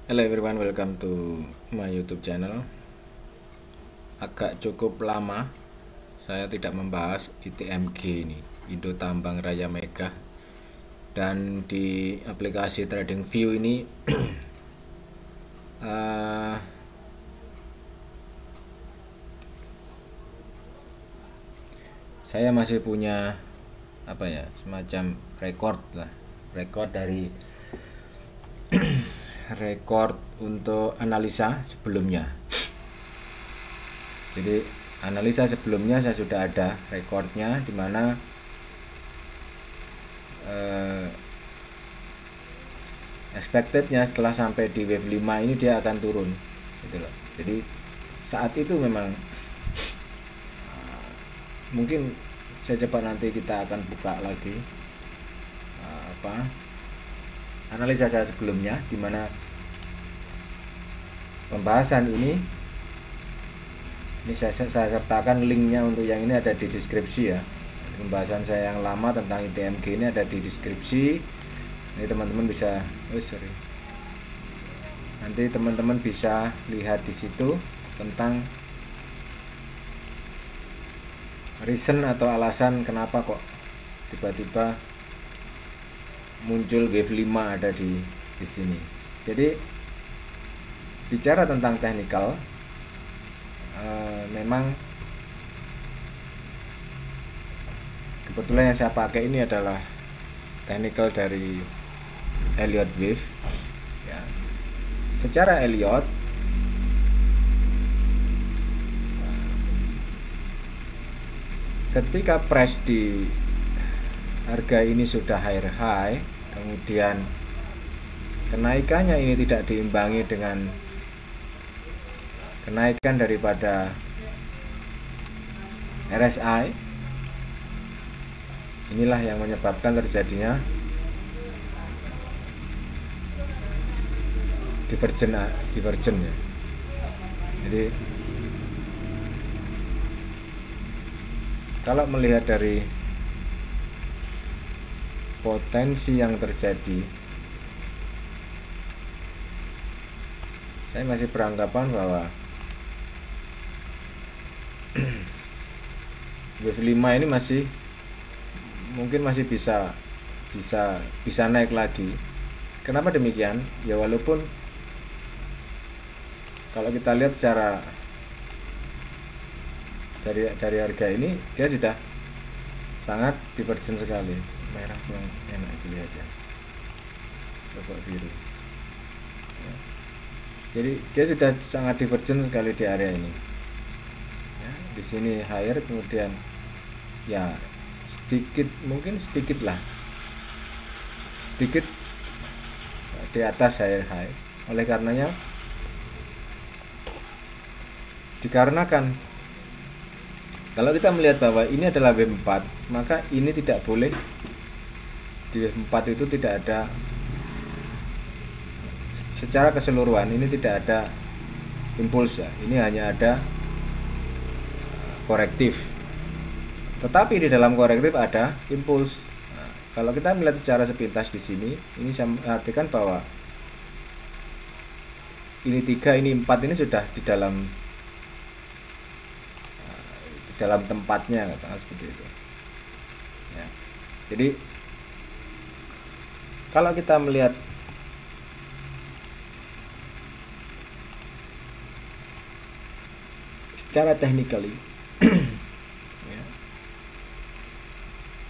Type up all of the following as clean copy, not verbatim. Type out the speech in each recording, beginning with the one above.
Hello everyone, welcome to my YouTube channel. Agak cukup lama saya tidak membahas ITMG ini, Indo Tambang Raya Mega. Dan di aplikasi TradingView ini eh, saya masih punya semacam rekor dari rekor untuk analisa sebelumnya. Jadi analisa sebelumnya saya sudah ada rekornya, di mana expectednya setelah sampai di wave 5 ini dia akan turun gitu loh. Jadi saat itu memang mungkin saya coba nanti kita akan buka lagi analisa saya sebelumnya, di mana pembahasan ini saya sertakan linknya untuk yang ini ada di deskripsi ya. Pembahasan saya yang lama tentang ITMG ini ada di deskripsi. Ini teman-teman bisa nanti teman-teman bisa lihat di situ tentang reason atau alasan kenapa kok tiba-tiba muncul wave 5 ada di sini. Jadi bicara tentang technical, memang kebetulan yang saya pakai ini adalah technical dari Elliott Wave ya. Secara Elliott, ketika price di harga ini sudah higher high, kemudian kenaikannya ini tidak diimbangi dengan kenaikan daripada RSI, inilah yang menyebabkan terjadinya divergen ya. Jadi kalau melihat dari potensi yang terjadi, saya masih beranggapan bahwa wave 5 ini mungkin masih bisa naik lagi. Kenapa demikian? Ya walaupun kalau kita lihat secara dari harga ini dia sudah sangat divergen sekali. Merah yang enak dilihat ya, coba biru ya. Jadi dia sudah sangat divergen sekali di area ini ya. Di sini higher, kemudian ya mungkin sedikit di atas higher high. Oleh karenanya, dikarenakan kalau kita melihat bahwa ini adalah wave 4, maka ini tidak boleh, di wave 4 itu tidak ada, secara keseluruhan ini tidak ada impuls ya. Ini hanya ada korektif. Tetapi di dalam korektif ada impuls. Nah, kalau kita melihat secara sepintas di sini, ini saya artikan bahwa ini 3, ini 4, ini sudah di dalam tempatnya, katakan seperti itu ya. Jadi kalau kita melihat secara technically ya,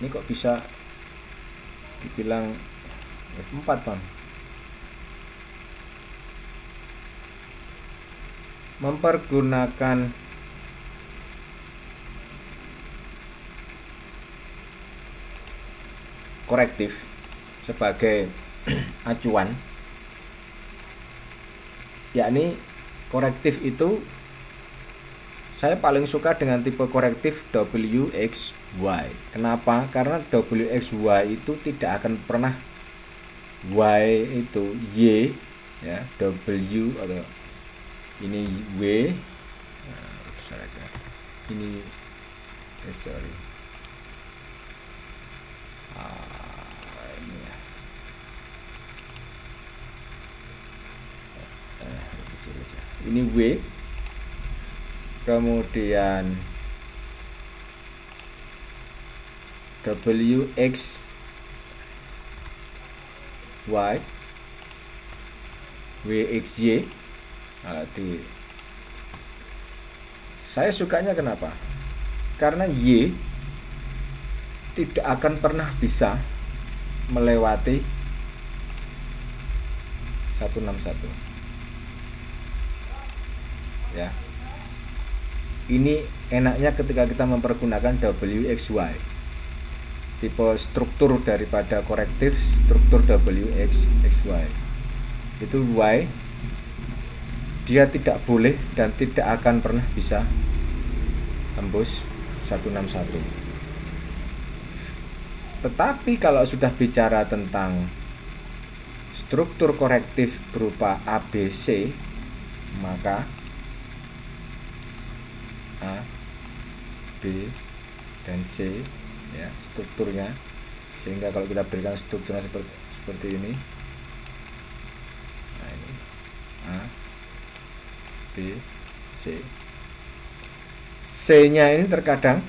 ini kok bisa dibilang F4 bang, mempergunakan korektif sebagai acuan, yakni korektif itu saya paling suka dengan tipe korektif WXY. Kenapa? Karena WXY itu tidak akan pernah Y itu Y ya, W atau ini W. Nah, ini sorry. Ini ya. ini W, kemudian W X Y, W X Y. Nah, saya sukanya kenapa? Karena Y tidak akan pernah bisa melewati 161 ya. Ini enaknya ketika kita mempergunakan WXY, tipe struktur daripada korektif struktur WXY. Itu Y dia tidak boleh dan tidak akan pernah bisa tembus 161. Tetapi kalau sudah bicara tentang struktur korektif berupa ABC, maka A, B, dan C ya strukturnya, sehingga kalau kita berikan strukturnya seperti ini, nah ini A, B, C. C nya ini terkadang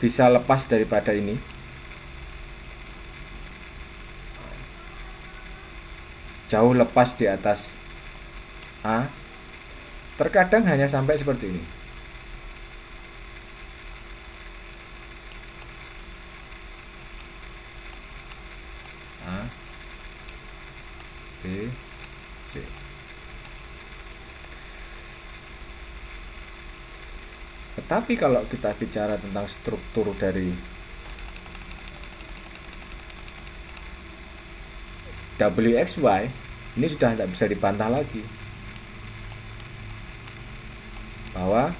bisa lepas daripada ini, jauh lepas di atas A, terkadang hanya sampai seperti ini. A, B, C. Tetapi kalau kita bicara tentang struktur dari WXY, ini sudah tidak bisa dibantah lagi bahwa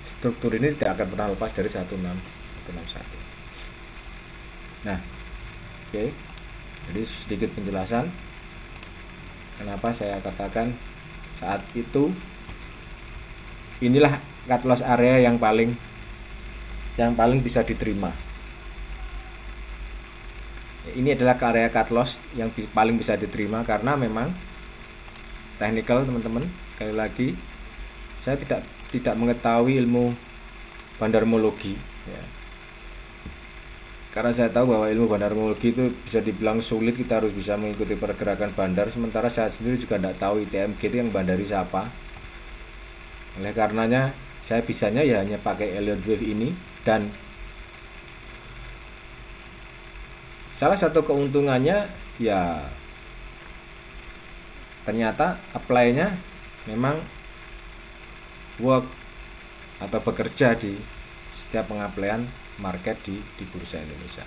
struktur ini tidak akan pernah lepas dari 161. Nah, oke. Jadi sedikit penjelasan kenapa saya katakan saat itu inilah cut loss area yang paling bisa diterima. Ini adalah area cut loss yang paling bisa diterima karena memang technical, teman-teman. Sekali lagi, saya tidak mengetahui ilmu bandarmologi ya. Karena saya tahu bahwa ilmu bandarmologi itu bisa dibilang sulit, kita harus bisa mengikuti pergerakan bandar, sementara saya sendiri juga tidak tahu ITMG itu yang bandari siapa. Oleh karenanya saya bisanya ya hanya pakai Elliott Wave ini, dan salah satu keuntungannya ya ternyata apply-nya memang work atau bekerja di setiap pengappaian market di Bursa Indonesia.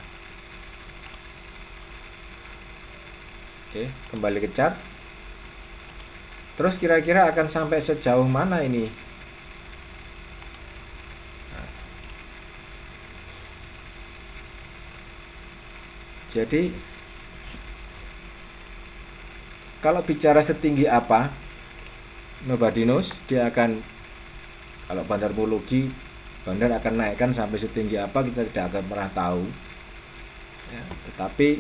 Oke, kembali ke chart. Terus kira-kira akan sampai sejauh mana ini? Nah, jadi kalau bicara setinggi apa, nobody knows. Dia akan, kalau bandarmologi, bandar akan naikkan sampai setinggi apa kita tidak akan pernah tahu ya, tetapi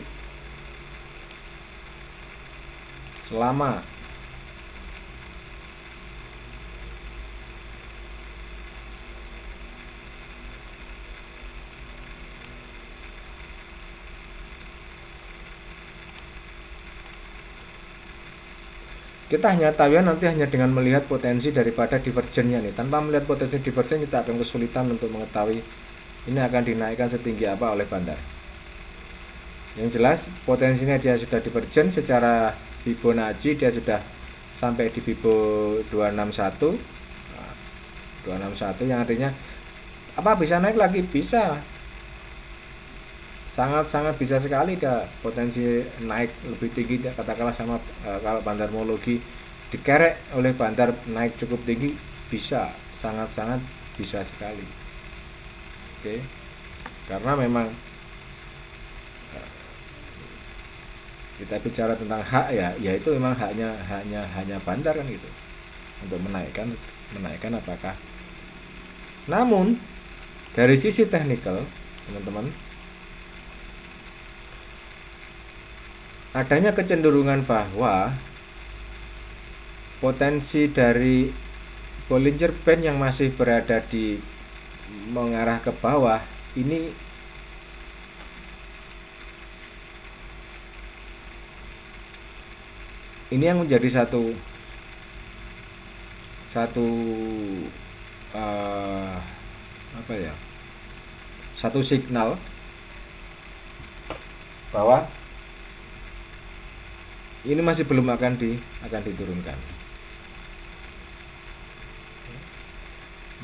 selama kita hanya tahu ya nanti hanya dengan melihat potensi daripada divergennya nih. Tanpa melihat potensi divergen kita akan kesulitan untuk mengetahui ini akan dinaikkan setinggi apa oleh bandar. Yang jelas potensinya dia sudah divergen secara Fibonacci, dia sudah sampai di Fibo 261. Nah, 261 yang artinya apa, bisa naik lagi? Bisa. Sangat-sangat bisa sekali dia potensi naik lebih tinggi, katakanlah sama kalau bandarmologi dikerek oleh bandar naik cukup tinggi, bisa, sangat-sangat bisa sekali. Oke. Karena memang kita bicara tentang hak ya, yaitu memang hanya bandar kan gitu untuk menaikkan apakah. Namun dari sisi teknikal, teman-teman, adanya kecenderungan bahwa potensi dari Bollinger Band yang masih berada di mengarah ke bawah ini yang menjadi satu satu signal bahwa ini masih belum akan diturunkan.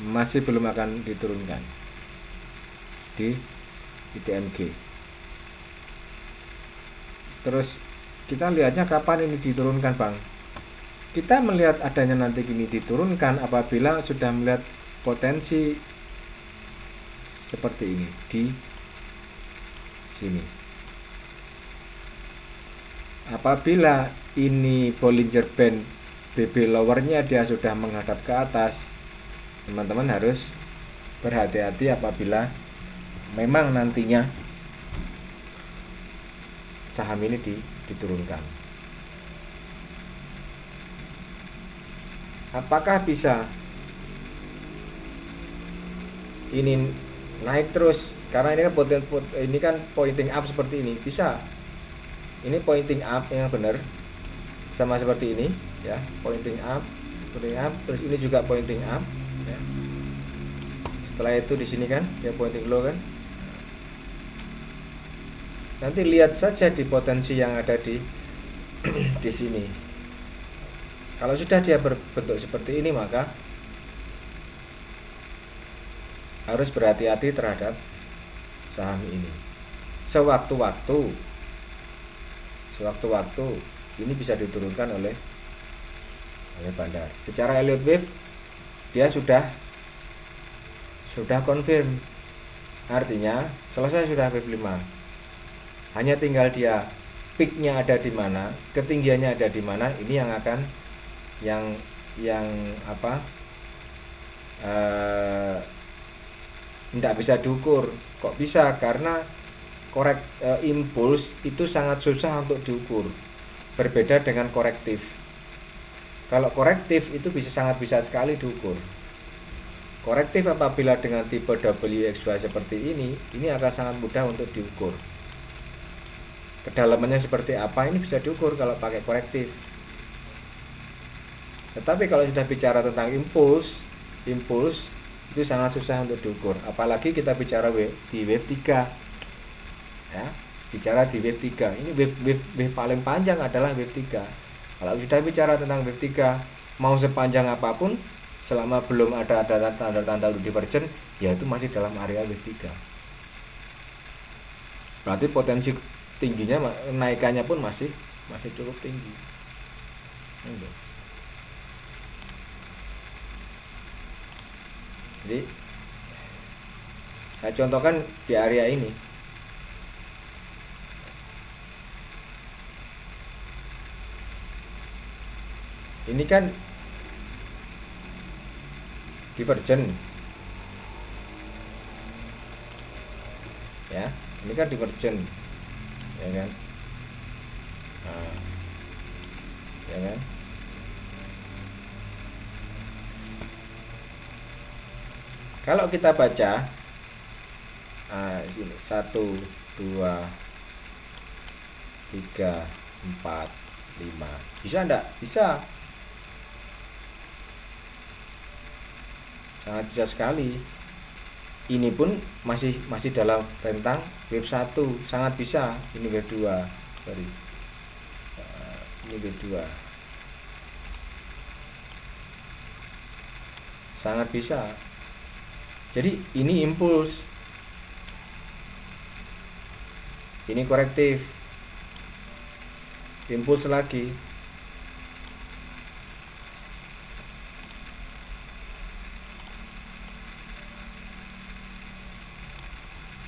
Masih belum akan diturunkan di ITMG. Terus kita lihatnya kapan ini diturunkan, Bang? Kita melihat adanya nanti ini diturunkan apabila sudah melihat potensi seperti ini di sini. Apabila ini Bollinger Band BB lowernya dia sudah menghadap ke atas, teman-teman harus berhati-hati apabila memang nantinya saham ini diturunkan. Apakah bisa ini naik terus? Karena ini kan pointing up seperti ini, bisa. Ini pointing up yang benar, sama seperti ini, ya, pointing up, terus ini juga pointing up. Ya. Setelah itu di sini kan ya pointing low kan. Nanti lihat saja di potensi yang ada di di sini. Kalau sudah dia berbentuk seperti ini, maka harus berhati-hati terhadap saham ini. Sewaktu-waktu ini bisa diturunkan oleh Bandar. Secara Elliott Wave dia sudah confirm, artinya selesai sudah wave 5. Hanya tinggal dia peaknya ada di mana, ketinggiannya ada di mana, ini yang akan tidak bisa diukur. Kok bisa? Karena impuls itu sangat susah untuk diukur, berbeda dengan korektif. Kalau korektif itu sangat bisa sekali diukur. Korektif apabila dengan tipe WXY seperti ini akan sangat mudah untuk diukur. Kedalamannya seperti apa ini bisa diukur kalau pakai korektif. Tetapi kalau sudah bicara tentang impuls itu sangat susah untuk diukur. Apalagi kita bicara di wave 3. Ya, bicara di wave 3. Ini wave paling panjang adalah wave 3. Kalau sudah bicara tentang wave 3, mau sepanjang apapun selama belum ada tanda-tanda divergen, ya itu masih dalam area wave 3. Berarti potensi tingginya, naikannya pun masih cukup tinggi. Jadi saya contohkan di area ini. Ini kan divergen. Ya, ini kan divergen. Ya kan? Nah, ya kan? Kalau kita baca sini 1, 2, 3, 4, 5. Bisa enggak? Bisa. Sangat bisa sekali. Ini pun masih dalam rentang wave 1, sangat bisa. Ini wave 2. Sorry. Ini wave 2. Sangat bisa. Jadi ini impuls, ini korektif, impuls lagi.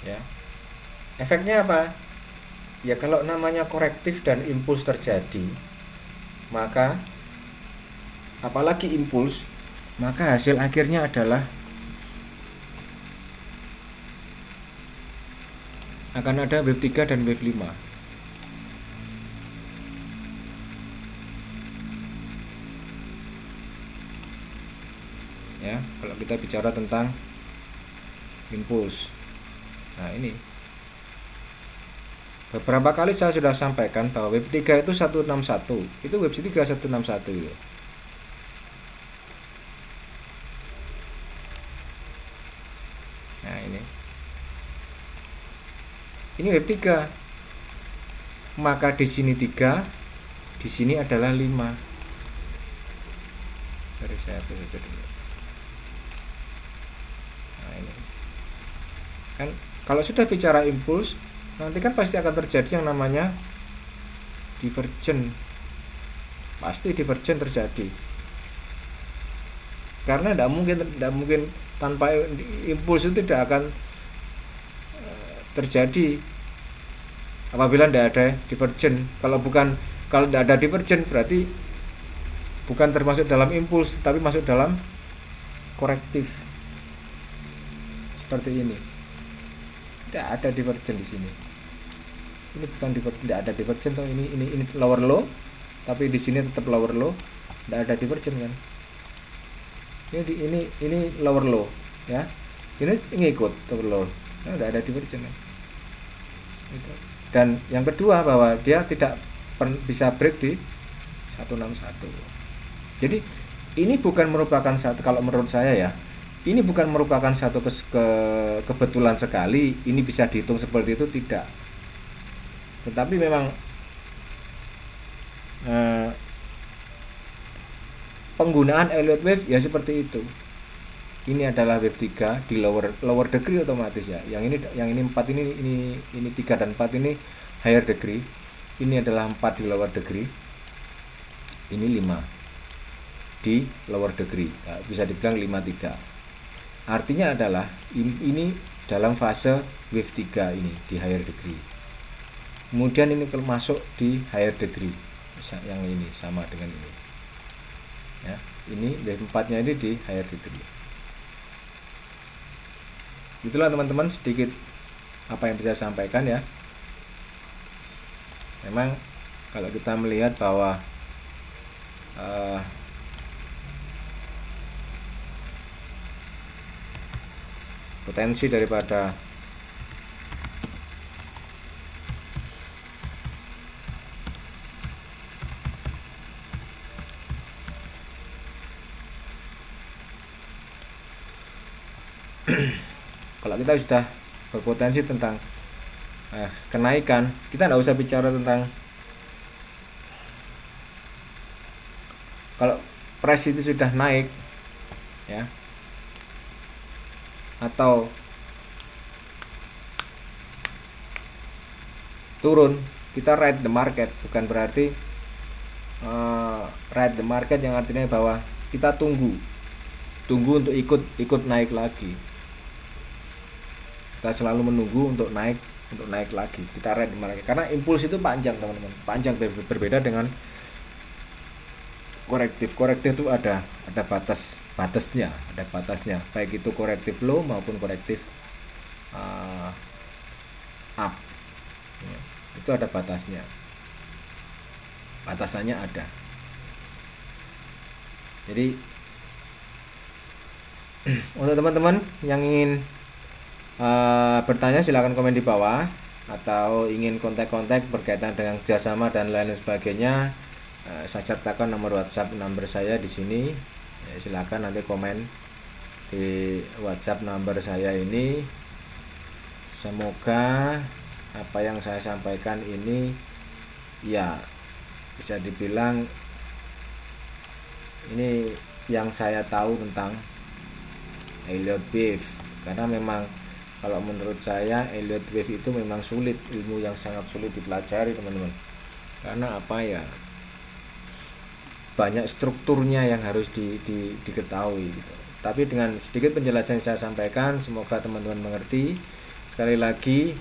Ya, efeknya apa? Ya kalau namanya korektif dan impuls terjadi, maka apalagi impuls, maka hasil akhirnya adalah akan ada wave 3 dan wave 5. ya kalau kita bicara tentang impuls. Nah, ini beberapa kali saya sudah sampaikan bahwa wave 3 itu 161, itu wave 3 161 ya. Nah, ini wave 3, maka di sini 3, di sini adalah 5. Dari saya saja dulu. Nah, ini kan kalau sudah bicara impuls, nanti kan pasti akan terjadi yang namanya divergen. Pasti divergen terjadi, karena tidak mungkin tanpa impuls itu tidak akan terjadi apabila tidak ada divergen. Kalau tidak ada divergen berarti bukan termasuk dalam impuls, tapi masuk dalam korektif. Seperti ini. Tidak ada divergen di sini. Ini bukan tidak ada divergen toh, ini lower low, tapi di sini tetap lower low, tidak ada divergen kan. Ini lower low ya. Ini ngikut lower low. Nah, tidak ada divergen kan. Dan yang kedua bahwa dia tidak bisa break di 161. Jadi ini bukan merupakan satu, kalau menurut saya ya, ini bukan merupakan satu kebetulan sekali ini bisa dihitung seperti itu, tidak. Tetapi memang penggunaan Elliott wave ya seperti itu. Ini adalah wave 3 di lower degree otomatis ya. Yang ini 4 ini 3 dan 4 ini higher degree. Ini adalah 4 di lower degree. Ini 5 di lower degree. Ya, bisa dibilang 53. Artinya adalah ini dalam fase wave 3 ini di higher degree. Kemudian ini masuk di higher degree. Yang ini sama dengan ini. Ya, ini wave 4-nya ini di higher degree. Itulah teman-teman sedikit apa yang bisa saya sampaikan ya. Memang kalau kita melihat bahwa potensi daripada kalau kita sudah berpotensi tentang kenaikan, kita tidak usah bicara tentang kalau price itu sudah naik ya, atau turun, kita ride the market. Bukan berarti ride the market yang artinya bahwa kita tunggu untuk ikut naik lagi. Kita selalu menunggu untuk naik lagi. Kita ride the market karena impuls itu panjang teman-teman, panjang. Berbeda dengan korektif itu ada batasnya, baik itu korektif low maupun korektif up ya, itu ada batasannya ada. Jadi untuk teman-teman yang ingin bertanya silakan komen di bawah, atau ingin kontak berkaitan dengan kerjasama dan lain sebagainya, saya sertakan nomor WhatsApp number saya di sini. Ya, silakan nanti komen di WhatsApp number saya ini. Semoga apa yang saya sampaikan ini ya bisa dibilang ini yang saya tahu tentang Elliott wave, karena memang kalau menurut saya Elliott wave itu memang sulit, ilmu yang sangat sulit dipelajari teman-teman. Karena apa ya, banyak strukturnya yang harus diketahui gitu. Tapi dengan sedikit penjelasan yang saya sampaikan, semoga teman-teman mengerti. Sekali lagi,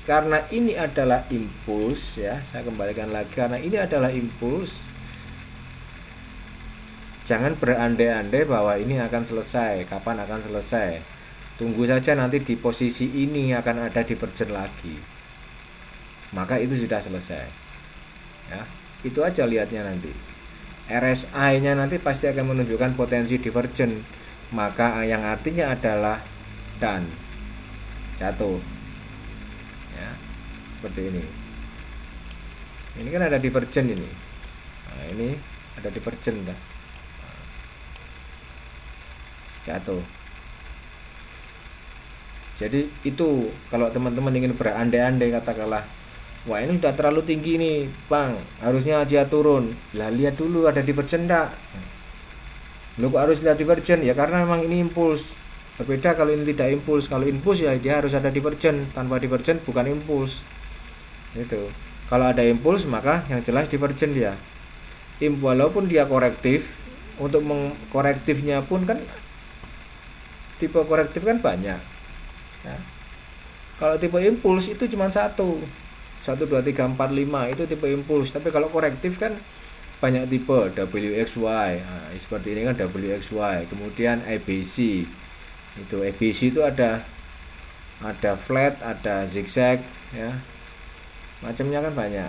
karena ini adalah impuls ya, saya kembalikan lagi, karena ini adalah impuls, jangan berandai-andai bahwa ini akan selesai. Kapan akan selesai? Tunggu saja, nanti di posisi ini akan ada divergen lagi, maka itu sudah selesai ya. Itu aja lihatnya nanti. RSI-nya nanti pasti akan menunjukkan potensi divergen, maka yang artinya adalah done, jatuh ya, seperti ini. Ini kan ada divergen ini. Nah, ini ada divergen dah. Jatuh. Jadi itu kalau teman-teman ingin berandai-andai katakanlah, wah ini sudah terlalu tinggi nih bang, harusnya dia turun. Lah lihat dulu ada divergen enggak. Lu kok harus lihat divergen? Ya karena memang ini impuls. Berbeda kalau ini tidak impuls. Kalau impuls ya dia harus ada divergen. Tanpa divergen bukan impuls. Itu. Kalau ada impuls maka yang jelas divergen dia. Walaupun dia korektif, untuk mengkorektifnya pun kan tipe korektif kan banyak. Ya. Kalau tipe impuls itu cuma 1, 2, 3, 4, 5 itu tipe impuls. Tapi kalau korektif kan banyak tipe, WXY. Nah, seperti ini kan WXY. Kemudian ABC. Itu ABC itu ada flat, ada zigzag ya. Macamnya kan banyak.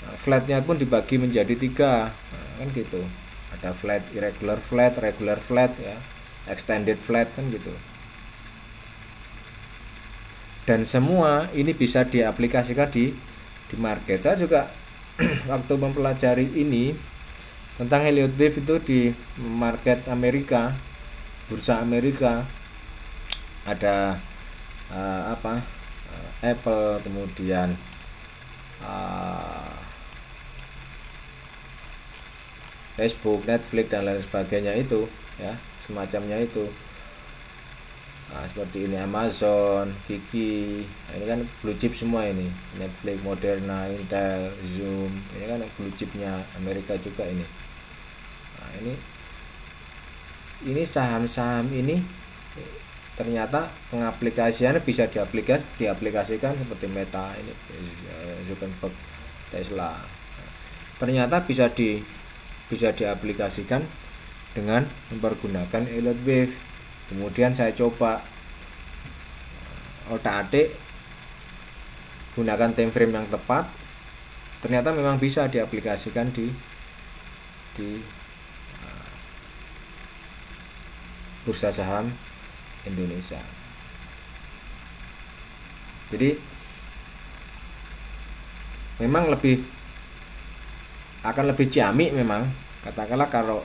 Nah, flatnya pun dibagi menjadi 3. Nah, kan gitu. Ada flat, irregular flat, regular flat ya. Extended flat kan gitu. Dan semua ini bisa diaplikasikan di market. Saya juga waktu mempelajari ini tentang Elliott Wave itu di market Amerika, bursa Amerika, ada Apple, kemudian Facebook, Netflix dan lain sebagainya itu ya, semacamnya itu. Nah, seperti ini Amazon, Kiki, nah, ini kan blue chip semua ini, Netflix, Moderna, Intel, Zoom, ini kan blue chipnya Amerika juga ini. Nah, ini saham-saham ini ternyata pengaplikasiannya bisa diaplikasikan seperti Meta ini, Zuckerberg, Tesla. Ternyata bisa diaplikasikan dengan mempergunakan Elliott Wave. Kemudian saya coba otak-atik, gunakan time frame yang tepat, ternyata memang bisa diaplikasikan di bursa saham Indonesia. Jadi memang akan lebih ciamik memang, katakanlah kalau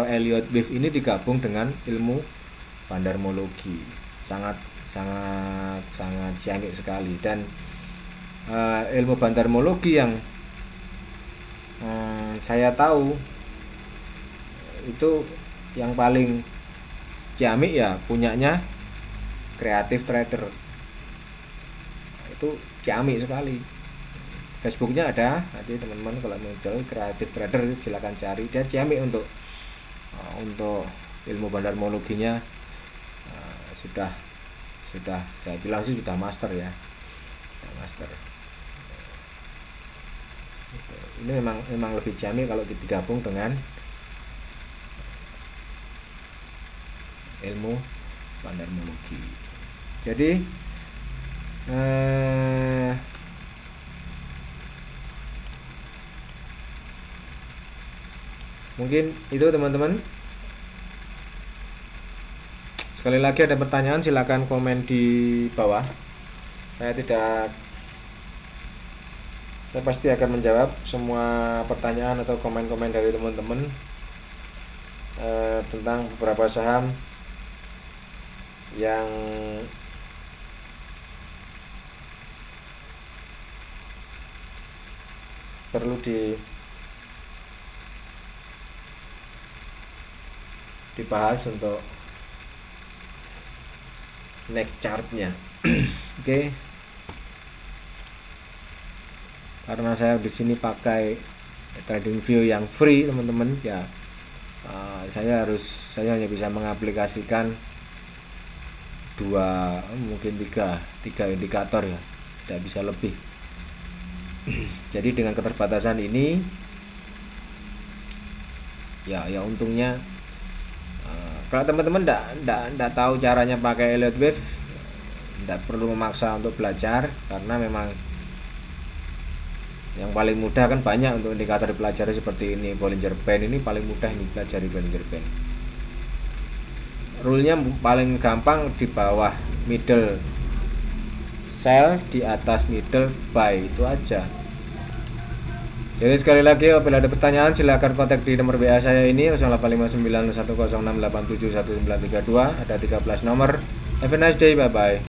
Elliott Wave ini digabung dengan ilmu bandarmologi, sangat ciamik sekali. Dan ilmu bandarmologi yang saya tahu itu yang paling ciamik ya punyanya Creative Trader. Itu ciamik sekali. Facebooknya ada, nanti teman-teman kalau muncul Creative Trader silakan cari, dia ciamik untuk ilmu bandarmologinya. Sudah saya bilang sih sudah master ya, master. Ini memang lebih ciamik kalau digabung dengan ilmu bandarmologi. Jadi mungkin itu teman-teman. Sekali lagi ada pertanyaan silakan komen di bawah. Saya pasti akan menjawab semua pertanyaan atau komen-komen dari teman-teman tentang beberapa saham yang perlu dibahas untuk next chartnya. Oke. Karena saya di sini pakai TradingView yang free teman-teman ya, saya hanya bisa mengaplikasikan 2 mungkin 3 indikator ya, tidak bisa lebih. Jadi dengan keterbatasan ini ya untungnya kalau teman-teman tidak tahu caranya pakai Elliott Wave, tidak perlu memaksa untuk belajar, karena memang Yang paling mudah kan banyak untuk indikator dipelajari seperti ini. Bollinger Band ini paling mudah ini pelajari Bollinger Band. Rule-nya paling gampang di bawah middle sell, di atas middle buy, itu aja. Jadi sekali lagi apabila ada pertanyaan silakan kontak di nomor WA saya ini 08591068719192. Ada 13 nomor. Have a nice day, bye bye.